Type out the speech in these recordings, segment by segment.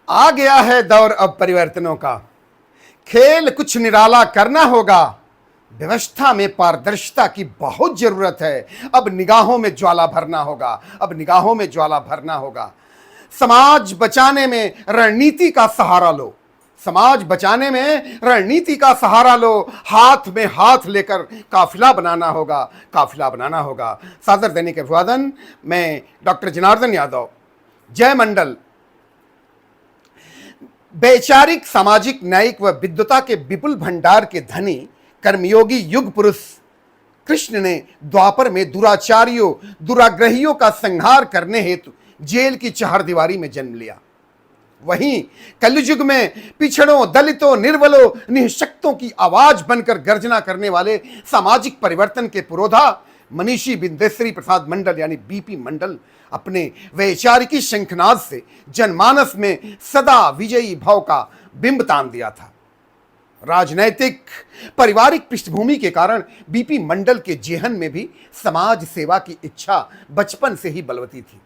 आ गया है दौर अब परिवर्तनों का, खेल कुछ निराला करना होगा, व्यवस्था में पारदर्शिता की बहुत जरूरत है। अब निगाहों में ज्वाला भरना होगा, अब निगाहों में ज्वाला भरना होगा। समाज बचाने में रणनीति का सहारा लो, समाज बचाने में रणनीति का सहारा लो। हाथ में हाथ लेकर काफिला बनाना होगा, काफिला बनाना होगा। सादर दैनिक अभिवादन। मैं डॉक्टर जनार्दन यादव, जय मंडल। वैचारिक, सामाजिक, न्यायिक व विद्वता के विपुल भंडार के धनी कर्मयोगी युग पुरुष कृष्ण ने द्वापर में दुराचारियों, दुराग्रहियों का संहार करने हेतु जेल की चहारदीवारी में जन्म लिया। वहीं कलयुग में पिछड़ों, दलितों, निर्बलों, निःशक्तों की आवाज बनकर गर्जना करने वाले सामाजिक परिवर्तन के पुरोधा मनीषी बिंदेश्वरी प्रसाद मंडल यानी बीपी मंडल अपने वैचारिकी शंखनाद से जनमानस में सदा विजयी भाव का बिंब तान दिया था। राजनैतिक, पारिवारिक पृष्ठभूमि के कारण बीपी मंडल के जेहन में भी समाज सेवा की इच्छा बचपन से ही बलवती थी।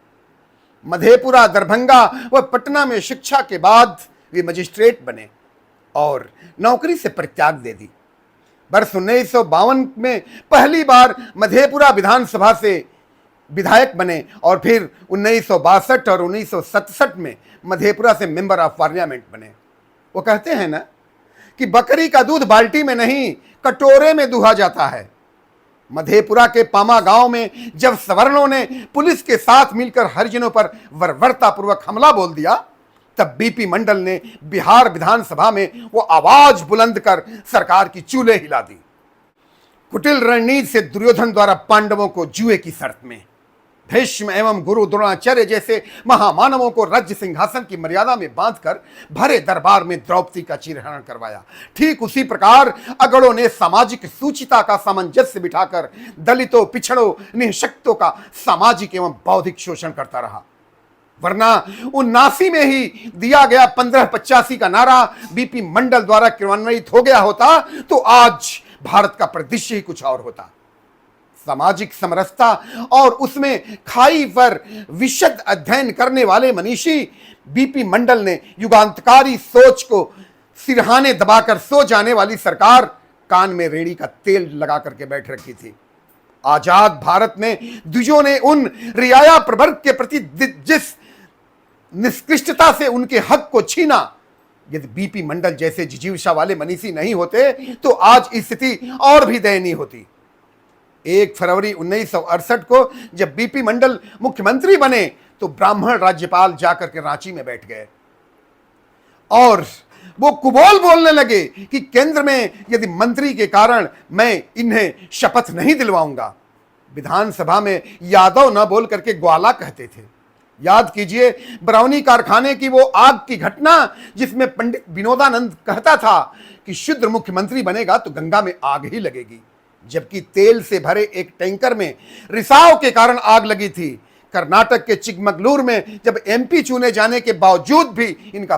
मधेपुरा, दरभंगा व पटना में शिक्षा के बाद वे मजिस्ट्रेट बने और नौकरी से परित्याग दे दी। वर्ष 1952 में पहली बार मधेपुरा विधानसभा से विधायक बने और फिर 1962 और 1967 में मधेपुरा से मेंबर ऑफ पार्लियामेंट बने। वो कहते हैं ना कि बकरी का दूध बाल्टी में नहीं, कटोरे में दुहा जाता है। मधेपुरा के पामा गांव में जब सवर्णों ने पुलिस के साथ मिलकर हरिजनों पर बर्बरतापूर्वक हमला बोल दिया, तब बीपी मंडल ने बिहार विधानसभा में वो आवाज बुलंद कर सरकार की चूल्हे हिला दी। कुटिल रणनीति से दुर्योधन द्वारा पांडवों को जुए की शर्त में, भीष्म एवं गुरु द्रोणाचार्य जैसे महामानवों को राज्य सिंहासन की मर्यादा में बांधकर भरे दरबार में द्रौपदी का चीरहरण करवाया। ठीक उसी प्रकार अगड़ों ने सामाजिक सूचिता का सामंजस्य बिठाकर दलितों, पिछड़ों, निःशक्तों का सामाजिक एवं बौद्धिक शोषण करता रहा। वरना 79 में ही दिया गया 1585 का नारा बीपी मंडल द्वारा क्रियान्वित हो गया होता तो आज भारत का परिदृश्य ही कुछ और होता। सामाजिक समरसता और उसमें खाई पर विशद अध्ययन करने वाले मनीषी बीपी मंडल ने युगांतकारी सोच को सिरहाने दबाकर सो जाने वाली सरकार कान में रेड़ी का तेल लगा करके बैठ रखी थी। आजाद भारत में द्विजों ने उन रियाया प्रवर्ग के प्रति जिस निष्कृष्टता से उनके हक को छीना, यदि बीपी मंडल जैसे जिजीविषा वाले मनीषी नहीं होते तो आज स्थिति और भी दयनीय होती। 1 फरवरी 1968 को जब बीपी मंडल मुख्यमंत्री बने तो ब्राह्मण राज्यपाल जाकर के रांची में बैठ गए और वो कुबोल बोलने लगे कि केंद्र में यदि मंत्री के कारण मैं इन्हें शपथ नहीं दिलवाऊंगा। विधानसभा में यादव न बोल करके ग्वाला कहते थे। याद कीजिए बरौनी कारखाने की वो आग की घटना जिसमें पंडित विनोदानंद कहता था कि शूद्र मुख्यमंत्री बनेगा तो गंगा में आग ही लगेगी, जबकि तेल से भरे एक टैंकर में रिसाव के कारण आग लगी थी। कर्नाटक के चिकमगलूर में जब एमपी चुने जाने के बावजूद भी इनका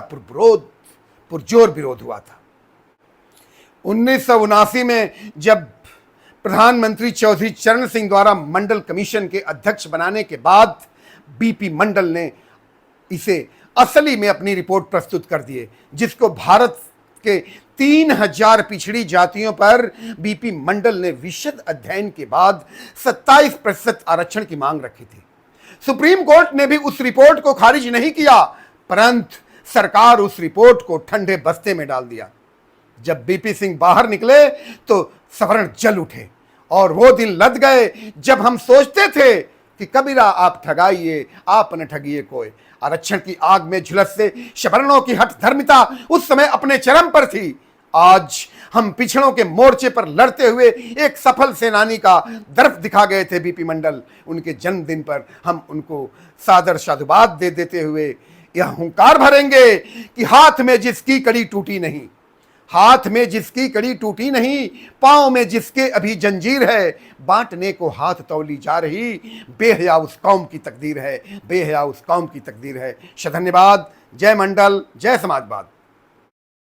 पुरजोर विरोध हुआ था। 1979 में जब प्रधानमंत्री चौधरी चरण सिंह द्वारा मंडल कमीशन के अध्यक्ष बनाने के बाद बीपी मंडल ने इसे असली में अपनी रिपोर्ट प्रस्तुत कर दिए, जिसको भारत के 3000 पिछड़ी जातियों पर बीपी मंडल ने विशद अध्ययन के बाद 27% आरक्षण की मांग रखी थी। सुप्रीम कोर्ट ने भी उस रिपोर्ट को खारिज नहीं किया, परंतु सरकार उस रिपोर्ट को ठंडे बस्ते में डाल दिया। जब बीपी सिंह बाहर निकले तो सवर्ण जल उठे और वो दिन लद गए जब हम सोचते थे कि कबीरा आप ठगाइए, आप न ठगिए कोई। आरक्षण की आग में झुलस से सवर्णों की हठ धर्मिता उस समय अपने चरम पर थी। आज हम पिछड़ों के मोर्चे पर लड़ते हुए एक सफल सेनानी का दर्प दिखा गए थे बीपी मंडल। उनके जन्मदिन पर हम उनको सादर साधुवाद दे देते हुए यह हुंकार भरेंगे कि हाथ में जिसकी कड़ी टूटी नहीं, हाथ में जिसकी कड़ी टूटी नहीं, पांव में जिसके अभी जंजीर है, बांटने को हाथ तौली जा रही, बेहया उस कौम की तकदीर है, बेहया उस कौम की तकदीर है। धन्यवाद। जय मंडल, जय समाजवाद।